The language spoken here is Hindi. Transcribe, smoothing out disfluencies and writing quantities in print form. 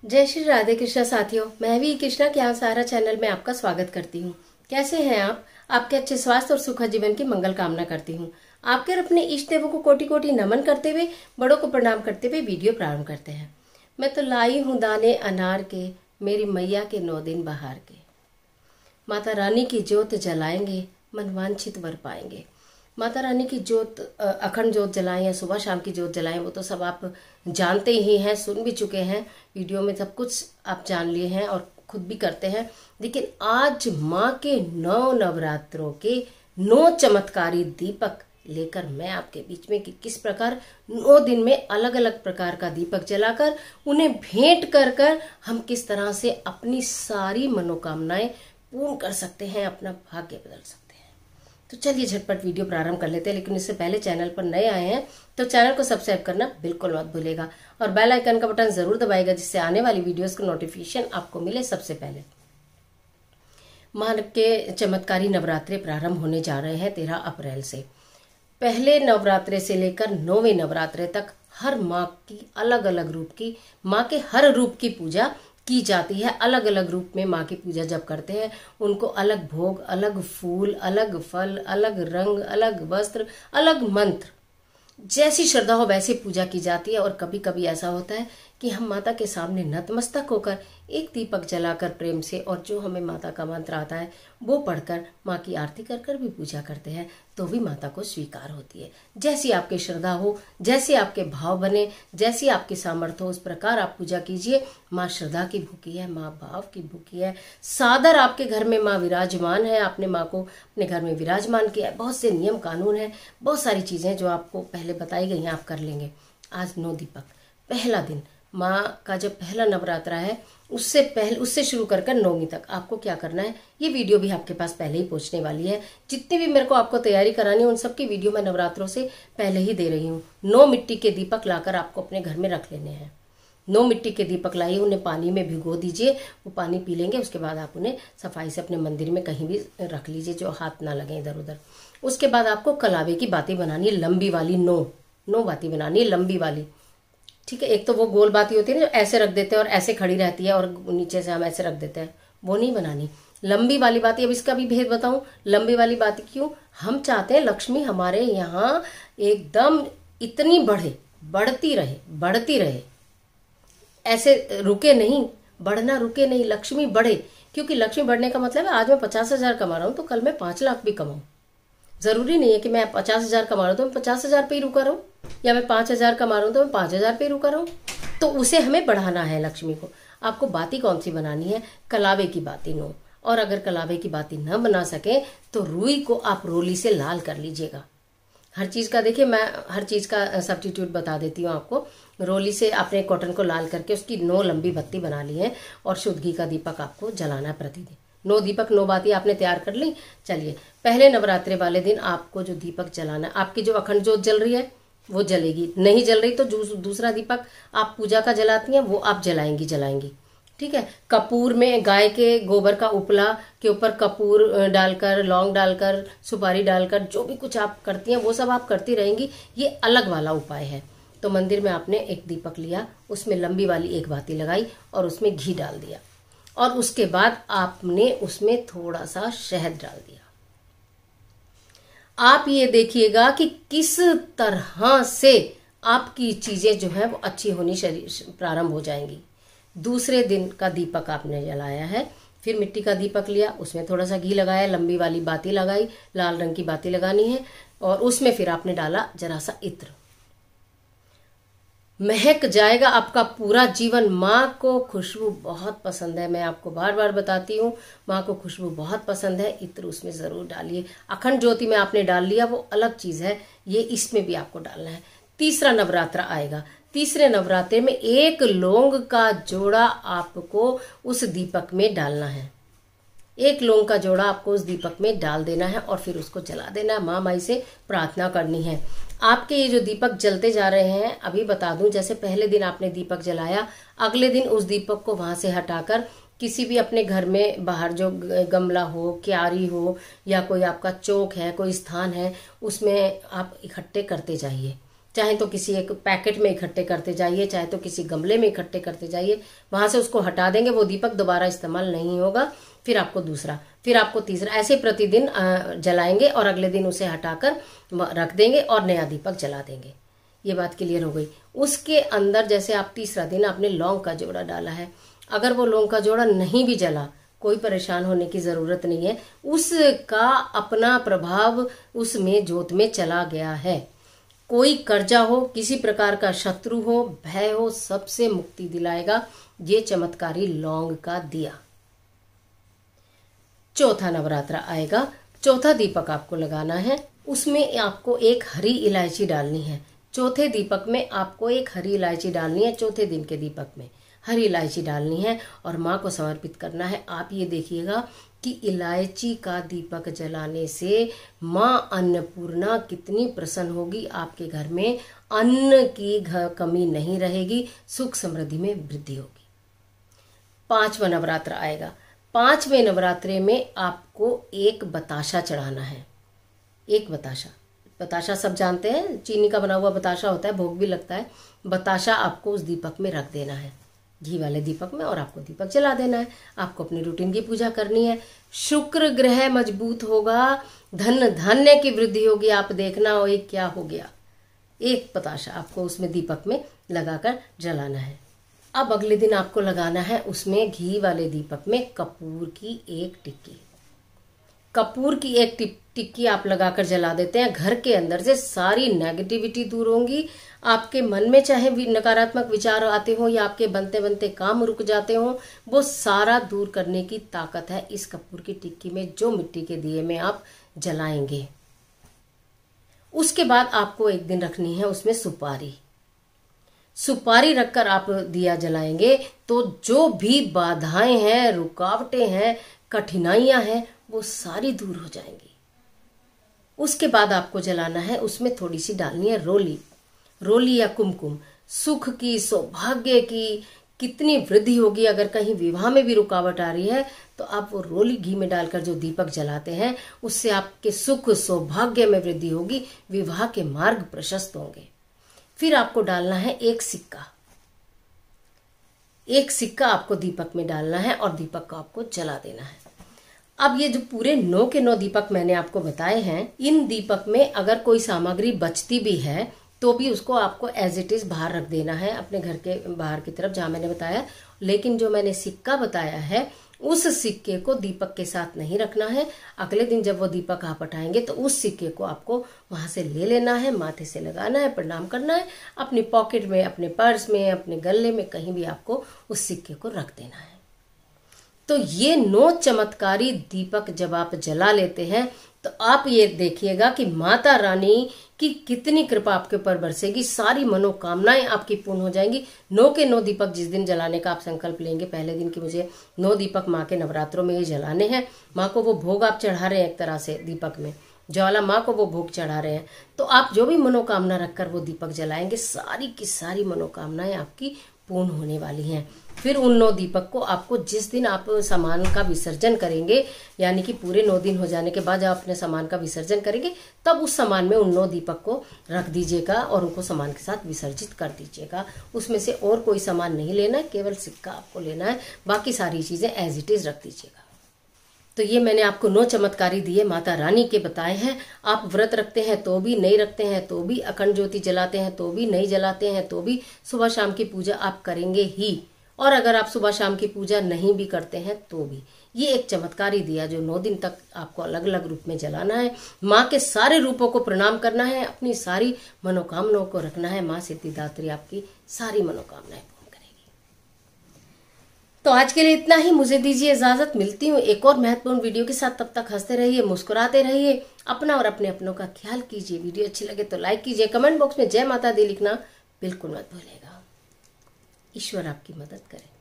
जय श्री राधे कृष्णा साथियों, मैं भी कृष्णा के यहाँ सारा चैनल में आपका स्वागत करती हूँ। कैसे हैं आप? आपके अच्छे स्वास्थ्य और सुखद जीवन की मंगल कामना करती हूँ। आपके और अपने इष्ट देवों को कोटि कोटि नमन करते हुए, बड़ों को प्रणाम करते हुए वीडियो प्रारंभ करते हैं। मैं तो लाई हूँ दाने अनार के, मेरी मैया के 9 दिन बहार के। माता रानी की ज्योत जलाएंगे, मनवांछित वर पाएंगे। माता रानी की ज्योत, अखंड ज्योत जलाएं या सुबह शाम की ज्योत जलाएं, वो तो सब आप जानते ही हैं, सुन भी चुके हैं, वीडियो में सब कुछ आप जान लिए हैं और खुद भी करते हैं। लेकिन आज माँ के 9 नवरात्रों के 9 चमत्कारी दीपक लेकर मैं आपके बीच में कि किस प्रकार 9 दिन में अलग अलग प्रकार का दीपक जलाकर उन्हें भेंट कर कर हम किस तरह से अपनी सारी मनोकामनाएं पूर्ण कर सकते हैं, अपना भाग्य बदल सकते हैं। तो चलिए झटपट वीडियो प्रारंभ कर लेते हैं। लेकिन इससे पहले चैनल पर नए आए हैं तो चैनल को सब्सक्राइब करना बिल्कुल मत भूलेगा और बेल आइकन का बटन जरूर दबाएगा, जिससे आने वाली वीडियोस का नोटिफिकेशन आपको मिले सबसे पहले। माँ के चमत्कारी नवरात्रे प्रारंभ होने जा रहे हैं 13 अप्रैल से। पहले नवरात्रे से लेकर 9वें नवरात्रे तक हर माँ की अलग अलग रूप की, माँ के हर रूप की पूजा की जाती है। अलग अलग रूप में माँ की पूजा जब करते हैं, उनको अलग भोग, अलग फूल, अलग फल, अलग रंग, अलग वस्त्र, अलग मंत्र, जैसी श्रद्धा हो वैसी पूजा की जाती है। और कभी कभी ऐसा होता है कि हम माता के सामने नतमस्तक होकर एक दीपक जलाकर प्रेम से, और जो हमें माता का मंत्र आता है वो पढ़कर माँ की आरती कर कर भी पूजा करते हैं, तो भी माता को स्वीकार होती है। जैसी आपकी श्रद्धा हो, जैसे आपके भाव बने, जैसी आपकी सामर्थ्य हो, उस प्रकार आप पूजा कीजिए। माँ श्रद्धा की भूखी है, माँ भाव की भूखी है। सादर आपके घर में माँ विराजमान है, आपने माँ को अपने घर में विराजमान किया है। बहुत से नियम कानून है, बहुत सारी चीजें जो आपको पहले बताई गई हैं, आप कर लेंगे। आज 9 दीपक, पहला दिन माँ का जब पहला नवरात्रा है, उससे शुरू कर 9वीं तक आपको क्या करना है, ये वीडियो भी आपके पास पहले ही पहुंचने वाली है। जितनी भी मेरे को आपको तैयारी करानी है, उन सब की वीडियो मैं नवरात्रों से पहले ही दे रही हूँ। 9 मिट्टी के दीपक लाकर आपको अपने घर में रख लेने हैं। 9 मिट्टी के दीपक लाइए, उन्हें पानी में भिगो दीजिए, वो पानी पी लेंगे। उसके बाद आप उन्हें सफाई से अपने मंदिर में कहीं भी रख लीजिए, जो हाथ ना लगे इधर उधर। उसके बाद आपको कलावे की बातें बनानी है, लंबी वाली 9 बातें बनानी है, लंबी वाली। ठीक है, एक तो वो गोल बाती होती है ना, जो ऐसे रख देते हैं और ऐसे खड़ी रहती है, और नीचे से हम ऐसे रख देते हैं, वो नहीं बनानी। लंबी वाली बाती, अब इसका भी भेद बताऊं, लंबी वाली बाती क्यों? हम चाहते हैं लक्ष्मी हमारे यहाँ एकदम इतनी बढ़ती रहे, ऐसे रुके नहीं, बढ़ना रुके नहीं, लक्ष्मी बढ़े। क्योंकि लक्ष्मी बढ़ने का मतलब है, आज मैं 50,000 कमा रहा हूं तो कल मैं 5 लाख भी कमाऊं। जरूरी नहीं है कि मैं 50,000 कमा रहा हूं तो मैं 50,000 पे ही रुका रहूं, या मैं 5,000 कमा रहा हूं तो मैं 5,000 पे ही रुका रहूं। तो उसे हमें बढ़ाना है लक्ष्मी को। आपको बाती कौन सी बनानी है? कलावे की बाती 9। और अगर कलावे की बाती न बना सके तो रुई को आप रोली से लाल कर लीजिएगा। हर चीज का देखिए, मैं हर चीज का सब्स्टिट्यूट बता देती हूँ आपको। रोली से आपने कॉटन को लाल करके उसकी 9 लंबी बत्ती बना ली है, और शुद्ध घी का दीपक आपको जलाना है प्रतिदिन। 9 दीपक 9 बाती आपने तैयार कर ली। चलिए, पहले नवरात्रे वाले दिन आपको जो दीपक जलाना है, आपकी जो अखंड ज्योत जल रही है वो जलेगी, नहीं जल रही तो दूसरा दीपक आप पूजा का जलाती हैं वो आप जलाएंगी। ठीक है, कपूर में गाय के गोबर का उपला के ऊपर कपूर डालकर, लौंग डालकर, सुपारी डालकर, जो भी कुछ आप करती हैं वो सब आप करती रहेंगी। ये अलग वाला उपाय है। तो मंदिर में आपने एक दीपक लिया, उसमें लंबी वाली एक बाती लगाई और उसमें घी डाल दिया, और उसके बाद आपने उसमें थोड़ा सा शहद डाल दिया। आप ये देखिएगा कि किस तरह से आपकी चीजें जो है वो अच्छी होनी प्रारंभ हो जाएंगी। दूसरे दिन का दीपक आपने जलाया है, फिर मिट्टी का दीपक लिया, उसमें थोड़ा सा घी लगाया, लंबी वाली बाती लगाई, लाल रंग की बाती लगानी है, और उसमें फिर आपने डाला जरा सा इत्र। महक जाएगा आपका पूरा जीवन। माँ को खुशबू बहुत पसंद है, मैं आपको बार बार बताती हूँ, माँ को खुशबू बहुत पसंद है। इत्र उसमें जरूर डालिए। अखंड ज्योति में आपने डाल लिया, वो अलग चीज है, ये इसमें भी आपको डालना है। तीसरा नवरात्रा आएगा, तीसरे नवरात्रे में 1 लौंग का जोड़ा आपको उस दीपक में डालना है। 1 लौंग का जोड़ा आपको उस दीपक में डाल देना है, और फिर उसको जला देना है। माँ माई से प्रार्थना करनी है। आपके ये जो दीपक जलते जा रहे हैं, अभी बता दूं, जैसे पहले दिन आपने दीपक जलाया, अगले दिन उस दीपक को वहां से हटाकर किसी भी अपने घर में बाहर जो गमला हो, क्यारी हो, या कोई आपका चौक है, कोई स्थान है, उसमें आप इकट्ठे करते जाइए। चाहे तो किसी एक पैकेट में इकट्ठे करते जाइए, चाहे तो किसी गमले में इकट्ठे करते जाइए, वहां से उसको हटा देंगे, वो दीपक दोबारा इस्तेमाल नहीं होगा। फिर आपको दूसरा, फिर आपको तीसरा, ऐसे प्रतिदिन जलाएंगे और अगले दिन उसे हटाकर रख देंगे और नया दीपक जला देंगे। ये बात क्लियर हो गई। उसके अंदर जैसे आप तीसरा दिन आपने लौंग का जोड़ा डाला है, अगर वो लौंग का जोड़ा नहीं भी जला, कोई परेशान होने की जरूरत नहीं है, उसका अपना प्रभाव उसमें जोत में चला गया है। कोई कर्जा हो, किसी प्रकार का शत्रु हो, भय हो, सबसे मुक्ति दिलाएगा ये चमत्कारी लौंग का दिया। चौथा नवरात्रा आएगा, चौथा दीपक आपको लगाना है, उसमें आपको एक हरी इलायची डालनी है। चौथे दीपक में आपको एक हरी इलायची डालनी है, चौथे दिन के दीपक में हरी इलायची डालनी है और माँ को समर्पित करना है। आप ये देखिएगा कि इलायची का दीपक जलाने से माँ अन्नपूर्णा कितनी प्रसन्न होगी। आपके घर में अन्न की कमी नहीं रहेगी, सुख समृद्धि में वृद्धि होगी। पांचवा नवरात्र आएगा, पांचवें नवरात्रे में आपको एक बताशा चढ़ाना है। एक बताशा, बताशा सब जानते हैं, चीनी का बना हुआ बताशा होता है, भोग भी लगता है। बताशा आपको उस दीपक में रख देना है, घी वाले दीपक में, और आपको दीपक जला देना है। आपको अपनी रूटीन की पूजा करनी है। शुक्र ग्रह मजबूत होगा, धन धान्य की वृद्धि होगी। आप देखना हो ये क्या हो गया। एक बताशा आपको उसमें दीपक में लगाकर जलाना है। अब अगले दिन आपको लगाना है उसमें घी वाले दीपक में कपूर की एक टिक्की। कपूर की एक टिक्की आप लगाकर जला देते हैं, घर के अंदर से सारी नेगेटिविटी दूर होंगी। आपके मन में चाहे नकारात्मक विचार आते हो या आपके बनते बनते काम रुक जाते हो, वो सारा दूर करने की ताकत है इस कपूर की टिक्की में, जो मिट्टी के दिए में आप जलाएंगे। उसके बाद आपको एक दिन रखनी है उसमें सुपारी। सुपारी रखकर आप दिया जलाएंगे तो जो भी बाधाएं हैं, रुकावटें हैं, कठिनाइयां हैं, वो सारी दूर हो जाएंगी। उसके बाद आपको जलाना है, उसमें थोड़ी सी डालनी है रोली, रोली या कुमकुम। सुख की, सौभाग्य की कितनी वृद्धि होगी। अगर कहीं विवाह में भी रुकावट आ रही है तो आप वो रोली घी में डालकर जो दीपक जलाते हैं, उससे आपके सुख सौभाग्य में वृद्धि होगी, विवाह के मार्ग प्रशस्त होंगे। फिर आपको डालना है एक सिक्का। एक सिक्का आपको दीपक में डालना है और दीपक को आपको जला देना है। अब ये जो पूरे 9 के 9 दीपक मैंने आपको बताए हैं, इन दीपक में अगर कोई सामग्री बचती भी है तो भी उसको आपको एज इट इज बाहर रख देना है, अपने घर के बाहर की तरफ जहां मैंने बताया। लेकिन जो मैंने सिक्का बताया है, उस सिक्के को दीपक के साथ नहीं रखना है। अगले दिन जब वो दीपक आप हटाएंगे तो उस सिक्के को आपको वहां से ले लेना है, माथे से लगाना है, प्रणाम करना है, अपनी पॉकेट में, अपने पर्स में, अपने गले में, कहीं भी आपको उस सिक्के को रख देना है। तो ये 9 चमत्कारी दीपक जब आप जला लेते हैं तो आप ये देखिएगा कि माता रानी की कितनी कृपा आपके ऊपर बरसेगी। सारी मनोकामनाएं आपकी पूर्ण हो जाएंगी। 9 के 9 दीपक जिस दिन जलाने का आप संकल्प लेंगे, पहले दिन की मुझे 9 दीपक माँ के नवरात्रों में ये जलाने हैं। माँ को वो भोग आप चढ़ा रहे हैं, एक तरह से दीपक में ज्वाला माँ को वो भोग चढ़ा रहे हैं। तो आप जो भी मनोकामना रखकर वो दीपक जलाएंगे, सारी की सारी मनोकामनाएं आपकी पूर्ण होने वाली हैं। फिर उन 9 दीपक को आपको जिस दिन आप सामान का विसर्जन करेंगे, यानी कि पूरे 9 दिन हो जाने के बाद जब अपने सामान का विसर्जन करेंगे, तब उस सामान में उन 9 दीपक को रख दीजिएगा और उनको सामान के साथ विसर्जित कर दीजिएगा। उसमें से और कोई सामान नहीं लेना है, केवल सिक्का आपको लेना है, बाकी सारी चीजें एज इट इज रख दीजिएगा। तो ये मैंने आपको 9 चमत्कारी दिए माता रानी के बताए हैं। आप व्रत रखते हैं तो भी, नहीं रखते हैं तो भी, अखंड ज्योति जलाते हैं तो भी, नहीं जलाते हैं तो भी, सुबह शाम की पूजा आप करेंगे ही। और अगर आप सुबह शाम की पूजा नहीं भी करते हैं तो भी, ये एक चमत्कारी दिया जो 9 दिन तक आपको अलग अलग रूप में जलाना है। माँ के सारे रूपों को प्रणाम करना है, अपनी सारी मनोकामनाओं को रखना है। माँ सिद्धिदात्री आपकी सारी मनोकामनाएं पूर्ण करेगी। तो आज के लिए इतना ही, मुझे दीजिए इजाजत। मिलती हूँ एक और महत्वपूर्ण वीडियो के साथ। तब तक हंसते रहिए, मुस्कुराते रहिए, अपना और अपने अपनों का ख्याल कीजिए। वीडियो अच्छी लगे तो लाइक कीजिए, कमेंट बॉक्स में जय माता दी लिखना बिल्कुल मत भूलिएगा। ईश्वर आपकी मदद करे।